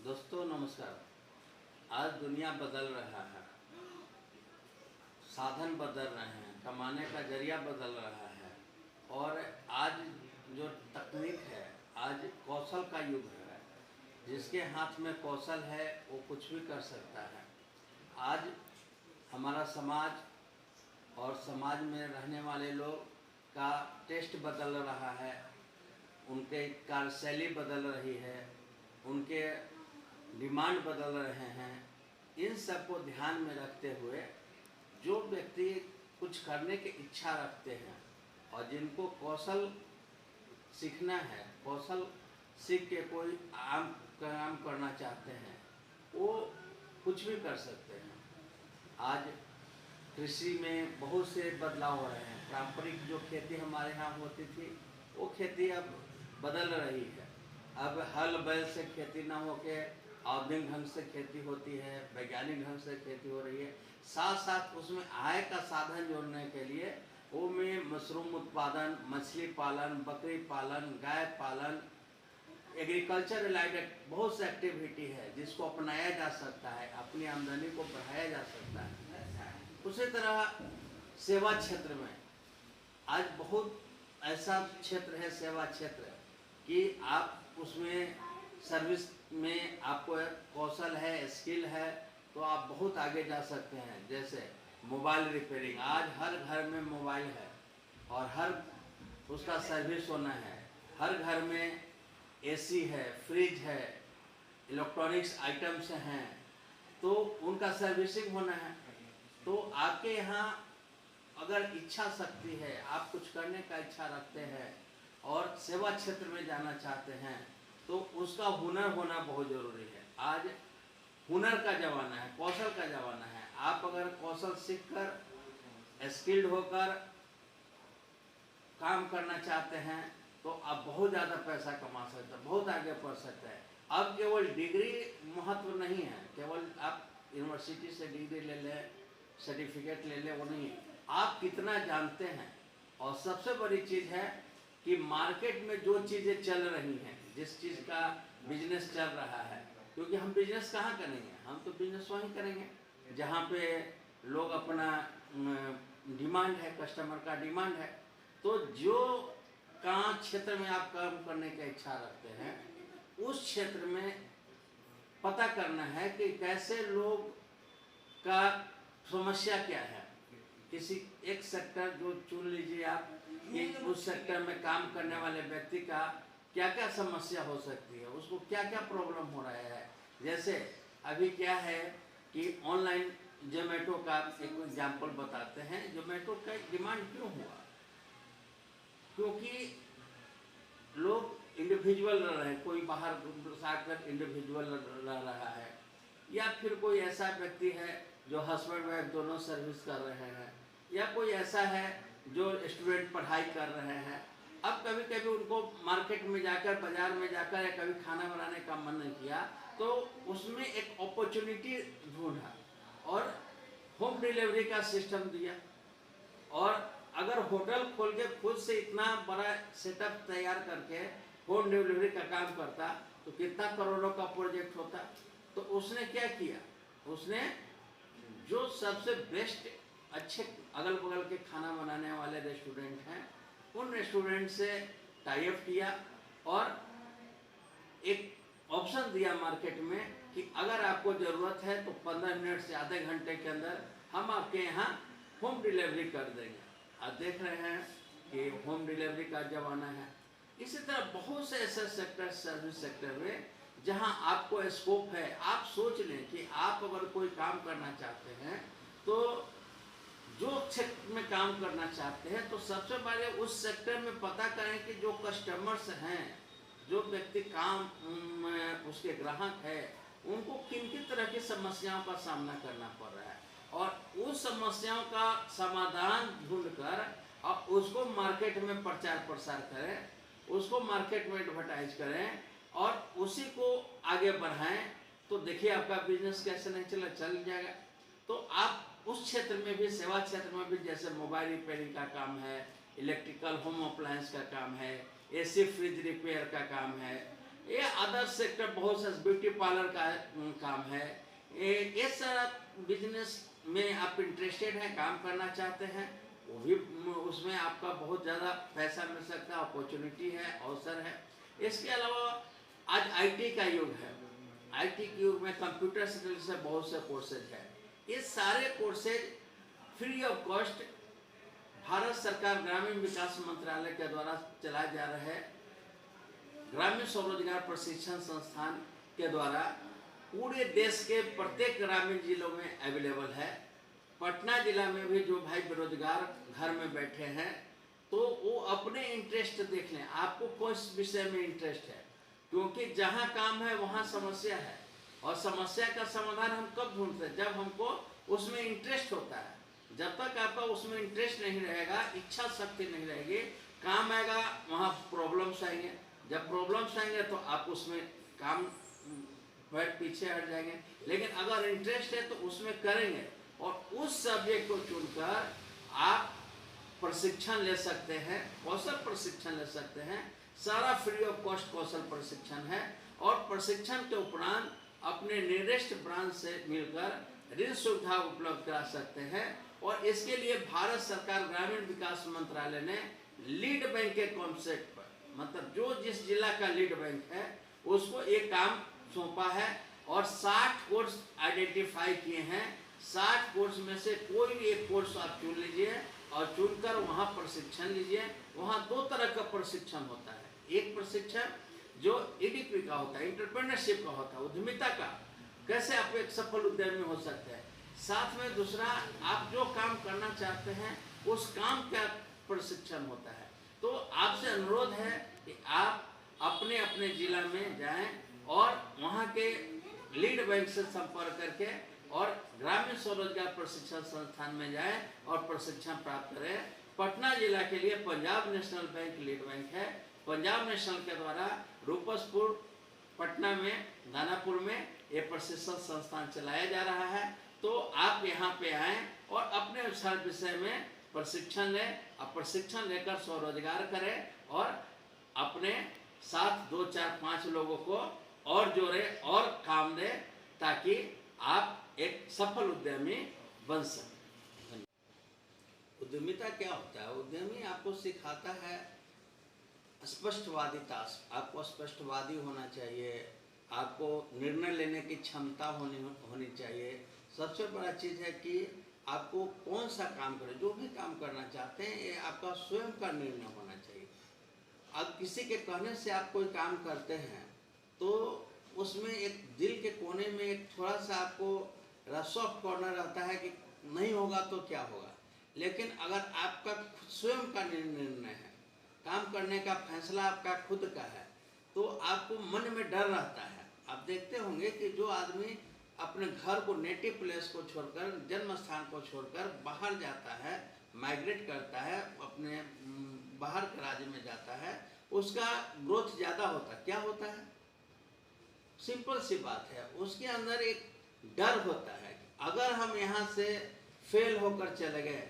दोस्तों नमस्कार। आज दुनिया बदल रहा है, साधन बदल रहे हैं, कमाने का जरिया बदल रहा है और आज जो तकनीक है, आज कौशल का युग है। जिसके हाथ में कौशल है वो कुछ भी कर सकता है। आज हमारा समाज और समाज में रहने वाले लोग का टेस्ट बदल रहा है, उनके कार्यशैली बदल रही है, उनके डिमांड बदल रहे हैं। इन सब को ध्यान में रखते हुए जो व्यक्ति कुछ करने की इच्छा रखते हैं और जिनको कौशल सीखना है, कौशल सीख के कोई आम काम करना चाहते हैं, वो कुछ भी कर सकते हैं। आज कृषि में बहुत से बदलाव हो रहे हैं। पारंपरिक जो खेती हमारे यहाँ होती थी वो खेती अब बदल रही है। अब हल बैल से खेती ना होके आधुनिक ढंग से खेती होती है, वैज्ञानिक ढंग से खेती हो रही है। साथ साथ उसमें आय का साधन जोड़ने के लिए वो में मशरूम उत्पादन, मछली पालन, बकरी पालन, गाय पालन, एग्रीकल्चर रिलेटेड बहुत सी एक्टिविटी है जिसको अपनाया जा सकता है, अपनी आमदनी को बढ़ाया जा सकता है। उसी तरह सेवा क्षेत्र में आज बहुत ऐसा क्षेत्र है, सेवा क्षेत्र, कि आप उसमें सर्विस में आपको कौशल है, स्किल है, तो आप बहुत आगे जा सकते हैं। जैसे मोबाइल रिपेयरिंग, आज हर घर में मोबाइल है और हर उसका सर्विस होना है। हर घर में एसी है, फ्रिज है, इलेक्ट्रॉनिक्स आइटम्स हैं, तो उनका सर्विसिंग होना है। तो आपके यहाँ अगर इच्छा शक्ति है, आप कुछ करने का इच्छा रखते हैं और सेवा क्षेत्र में जाना चाहते हैं, तो उसका हुनर होना बहुत ज़रूरी है। आज हुनर का ज़माना है, कौशल का ज़माना है। आप अगर कौशल सीखकर स्किल्ड होकर काम करना चाहते हैं तो आप बहुत ज़्यादा पैसा कमा सकते हैं, बहुत आगे बढ़ सकते हैं। अब केवल डिग्री महत्व नहीं है, केवल आप यूनिवर्सिटी से डिग्री ले लें, सर्टिफिकेट ले लें, वो नहीं है। आप कितना जानते हैं। और सबसे बड़ी चीज़ है कि मार्केट में जो चीज़ें चल रही हैं, जिस चीज़ का बिजनेस चल रहा है, क्योंकि हम बिजनेस कहाँ करेंगे, हम तो बिजनेस वहीं करेंगे जहाँ पे लोग अपना डिमांड है, कस्टमर का डिमांड है। तो जो कहाँ क्षेत्र में आप काम करने की इच्छा रखते हैं, उस क्षेत्र में पता करना है कि कैसे लोग का समस्या क्या है। किसी एक सेक्टर जो चुन लीजिए आप, कि उस सेक्टर में काम करने वाले व्यक्ति का क्या क्या समस्या हो सकती है, उसको क्या क्या प्रॉब्लम हो रहा है। जैसे अभी क्या है कि ऑनलाइन जोमेटो का एक एग्जाम्पल बताते हैं। जोमेटो का डिमांड क्यों हुआ? क्योंकि लोग इंडिविजुअल रह रहे हैं, कोई बाहर साथ इंडिविजुअल रह रहा है, या फिर कोई ऐसा व्यक्ति है जो हस्बैंड वाइफ दोनों सर्विस कर रहे हैं, या कोई ऐसा है जो स्टूडेंट पढ़ाई कर रहे हैं। अब कभी कभी उनको मार्केट में जाकर, बाजार में जाकर, या कभी खाना बनाने का मन नहीं किया, तो उसमें एक अपॉर्चुनिटी ढूंढा और होम डिलीवरी का सिस्टम दिया। और अगर होटल खोल के खुद से इतना बड़ा सेटअप तैयार करके होम डिलीवरी का काम करता तो कितना करोड़ों का प्रोजेक्ट होता। तो उसने क्या किया, उसने जो सबसे बेस्ट अच्छे अगल बगल के खाना बनाने वाले रेस्टोरेंट हैं, उन रेस्टोरेंट से टाई अप किया और एक ऑप्शन दिया मार्केट में कि अगर आपको ज़रूरत है तो 15 मिनट से आधे घंटे के अंदर हम आपके यहाँ होम डिलीवरी कर देंगे। आप देख रहे हैं कि होम डिलीवरी का ज़माना है। इसी तरह बहुत से ऐसे सेक्टर, सर्विस सेक्टर में जहां आपको स्कोप है। आप सोच लें कि आप अगर कोई काम करना चाहते हैं, तो जो क्षेत्र में काम करना चाहते हैं, तो सबसे पहले उस सेक्टर में पता करें कि जो कस्टमर्स हैं, जो व्यक्ति काम उसके ग्राहक है, उनको किन किन तरह की समस्याओं का सामना करना पड़ रहा है, और उस समस्याओं का समाधान ढूंढकर और उसको मार्केट में प्रचार प्रसार करें, उसको मार्केट में एडवर्टाइज करें और उसी को आगे बढ़ाएं। तो देखिए आपका बिजनेस कैसे नहीं चल जाएगा। तो आप उस क्षेत्र में भी, सेवा क्षेत्र में भी, जैसे मोबाइल रिपेयरिंग का काम है, इलेक्ट्रिकल होम अप्लायंस का काम है, एसी फ्रिज रिपेयर का काम है, ये अदर सेक्टर बहुत से ब्यूटी पार्लर का काम है, ये सारा बिजनेस में आप इंटरेस्टेड हैं, काम करना चाहते हैं, वो भी उसमें आपका बहुत ज़्यादा पैसा मिल सकता है, अपॉर्चुनिटी है, अवसर है। इसके अलावा आज आईटी का युग है, आईटी के युग में कंप्यूटर से बहुत से कोर्सेज है। ये सारे courses free of cost Bharat सरकार ग्रामीण विकास मंत्रालय के द्वारा चलाए जा रहे ग्रामीण स्वरोजगार प्रशिक्षण संस्थान के द्वारा पूरे देश के प्रत्येक ग्रामीण जिलों में अवेलेबल है। पटना जिला में भी जो भाई बेरोजगार घर में बैठे हैं तो वो अपने इंटरेस्ट देख लें, आपको किस विषय में इंटरेस्ट है, क्योंकि जहाँ काम है वहाँ समस्या है, और समस्या का समाधान हम कब ढूंढते हैं, जब हमको उसमें इंटरेस्ट होता है। जब तक आपका उसमें इंटरेस्ट नहीं रहेगा, इच्छा शक्ति नहीं रहेगी, काम आएगा वहाँ प्रॉब्लम्स आएंगे, जब प्रॉब्लम्स आएंगे तो आप उसमें काम पीछे हट जाएंगे। लेकिन अगर इंटरेस्ट है तो उसमें करेंगे, और उस सब्जेक्ट को चुनकर आप प्रशिक्षण ले सकते हैं, कौशल प्रशिक्षण ले सकते हैं। सारा फ्री ऑफ कॉस्ट कौशल प्रशिक्षण है, और प्रशिक्षण के उपरांत अपने नियरेस्ट ब्रांच से मिलकर ऋण सुविधा उपलब्ध करा सकते हैं। और इसके लिए भारत सरकार ग्रामीण विकास मंत्रालय ने लीड बैंक के कॉन्सेप्ट पर, मतलब जो जिस जिला का लीड बैंक है उसको एक काम सौंपा है, और 60 कोर्स आइडेंटिफाई किए हैं। 60 कोर्स में से कोई भी एक कोर्स आप चुन लीजिए और चुनकर वहाँ प्रशिक्षण लीजिए। वहाँ 2 तरह का प्रशिक्षण होता है, एक प्रशिक्षण जो ईडीपी का होता है, इंटरप्रेन्योरशिप का होता है, उद्यमिता का, कैसे आप एक सफल उद्यमी हो सकते हैं। साथ में दूसरा, आप जो काम करना चाहते हैं उस काम का प्रशिक्षण होता है। तो आपसे अनुरोध है कि आप अपने अपने जिला में जाएं और वहाँ के लीड बैंक से संपर्क करके और ग्रामीण स्वरोजगार प्रशिक्षण संस्थान में जाएं और प्रशिक्षण प्राप्त करें। पटना जिला के लिए Punjab national bank lead bank है। पंजाब नेशनल के द्वारा रूपसपुर, पटना में, दानापुर में ये प्रशिक्षण संस्थान चलाया जा रहा है। तो आप यहाँ पे आएँ और अपने हर विषय में प्रशिक्षण लें, और प्रशिक्षण लेकर स्वरोजगार करें, और अपने साथ 2, 4, 5 लोगों को और जोड़े और काम दें, ताकि आप एक सफल उद्यमी बन सकें। उद्यमिता क्या होता है? उद्यमी आपको सिखाता है स्पष्टवादिता, आपको स्पष्टवादी होना चाहिए, आपको निर्णय लेने की क्षमता होनी चाहिए। सबसे बड़ा चीज़ है कि आपको कौन सा काम करें, जो भी काम करना चाहते हैं ये आपका स्वयं का निर्णय होना चाहिए। अब किसी के कहने से आप कोई काम करते हैं तो उसमें एक दिल के कोने में एक थोड़ा सा आपको सॉफ्ट कॉर्नर रहता है कि नहीं होगा तो क्या होगा। लेकिन अगर आपका स्वयं का निर्णय है, काम करने का फैसला आपका खुद का है, तो आपको मन में डर रहता है। आप देखते होंगे कि जो आदमी अपने घर को, नेटिव प्लेस को छोड़कर, जन्म स्थान को छोड़कर बाहर जाता है, माइग्रेट करता है, अपने बाहर के राज्य में जाता है, उसका ग्रोथ ज़्यादा होता है। क्या होता है? सिंपल सी बात है, उसके अंदर एक डर होता है कि अगर हम यहाँ से फेल होकर चले गए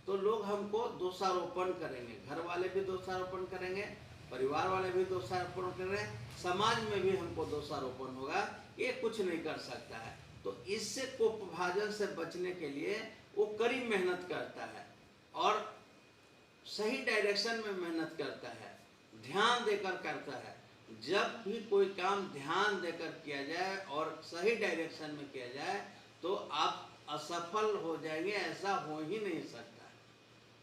तो लोग हमको दोषारोपण करेंगे, घर वाले भी दोषारोपण करेंगे, परिवार वाले भी दोषारोपण करेंगे, समाज में भी हमको दोषारोपण होगा, ये कुछ नहीं कर सकता है। तो इससे कोपभाजन से बचने के लिए वो कड़ी मेहनत करता है और सही डायरेक्शन में मेहनत करता है, ध्यान देकर करता है। जब भी कोई काम ध्यान देकर किया जाए और सही डायरेक्शन में किया जाए तो आप असफल हो जाएंगे, ऐसा हो ही नहीं सकता।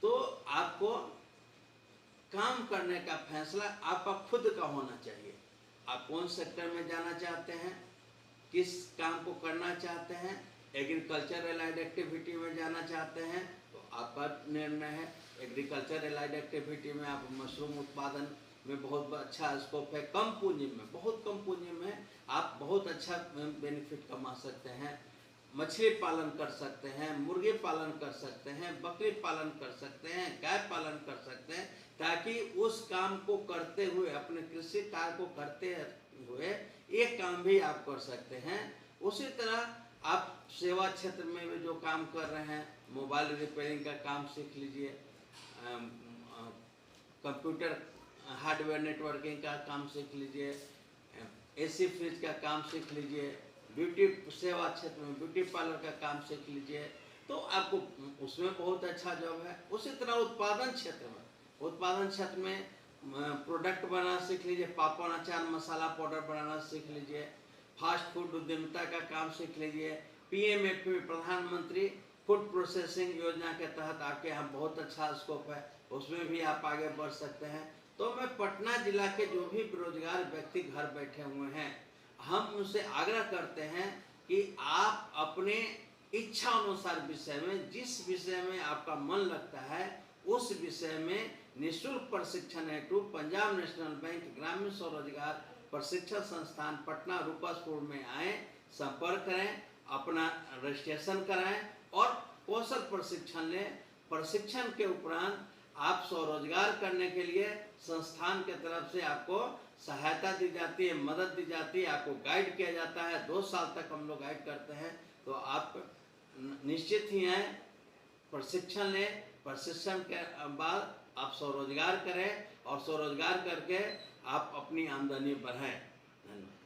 तो आपको काम करने का फैसला आपका खुद का होना चाहिए। आप कौन सेक्टर में जाना चाहते हैं, किस काम को करना चाहते हैं, एग्रीकल्चर एलाइड एक्टिविटी में जाना चाहते हैं तो आपका निर्णय है। एग्रीकल्चर एलाइड एक्टिविटी में आप मशरूम उत्पादन में बहुत अच्छा स्कोप है, कम पूंजी में, बहुत कम पूंजी में आप बहुत अच्छा बेनिफिट कमा सकते हैं। मछली पालन कर सकते हैं, मुर्गी पालन कर सकते हैं, बकरी पालन कर सकते हैं, गाय पालन कर सकते हैं, ताकि उस काम को करते हुए, अपने कृषि कार्य को करते हुए एक काम भी आप कर सकते हैं। उसी तरह आप सेवा क्षेत्र में भी जो काम कर रहे हैं, मोबाइल रिपेयरिंग का काम सीख लीजिए, कंप्यूटर हार्डवेयर नेटवर्किंग का काम सीख लीजिए, एसी फ्रिज का काम सीख लीजिए, ब्यूटी सेवा क्षेत्र में ब्यूटी पार्लर का काम सीख लीजिए, तो आपको उसमें बहुत अच्छा जॉब है। उसी तरह उत्पादन क्षेत्र में प्रोडक्ट बनाना सीख लीजिए, पापड़ अचार मसाला पाउडर बनाना सीख लीजिए, फास्ट फूड उद्यमिता का काम सीख लीजिए। PMFP प्रधानमंत्री फूड प्रोसेसिंग योजना के तहत आपके यहाँ बहुत अच्छा स्कोप है, उसमें भी आप आगे बढ़ सकते हैं। तो मैं पटना जिला के जो भी बेरोजगार व्यक्ति घर बैठे हुए हैं, हम उनसे आग्रह करते हैं कि आप अपने इच्छा अनुसार विषय में, जिस विषय में आपका मन लगता है उस विषय में निःशुल्क प्रशिक्षण हेतु पंजाब नेशनल बैंक ग्रामीण स्वरोजगार प्रशिक्षण संस्थान पटना रूपसपुर में आए, संपर्क करें, अपना रजिस्ट्रेशन कराएं और कौशल प्रशिक्षण लें। प्रशिक्षण के उपरांत आप स्वरोजगार करने के लिए संस्थान के तरफ से आपको सहायता दी जाती है, मदद दी जाती है, आपको गाइड किया जाता है। 2 साल तक हम लोग गाइड करते हैं। तो आप निश्चित ही हैं, प्रशिक्षण लें, प्रशिक्षण के बाद आप स्वरोजगार करें और स्वरोजगार करके आप अपनी आमदनी बढ़ाएं। धन्यवाद।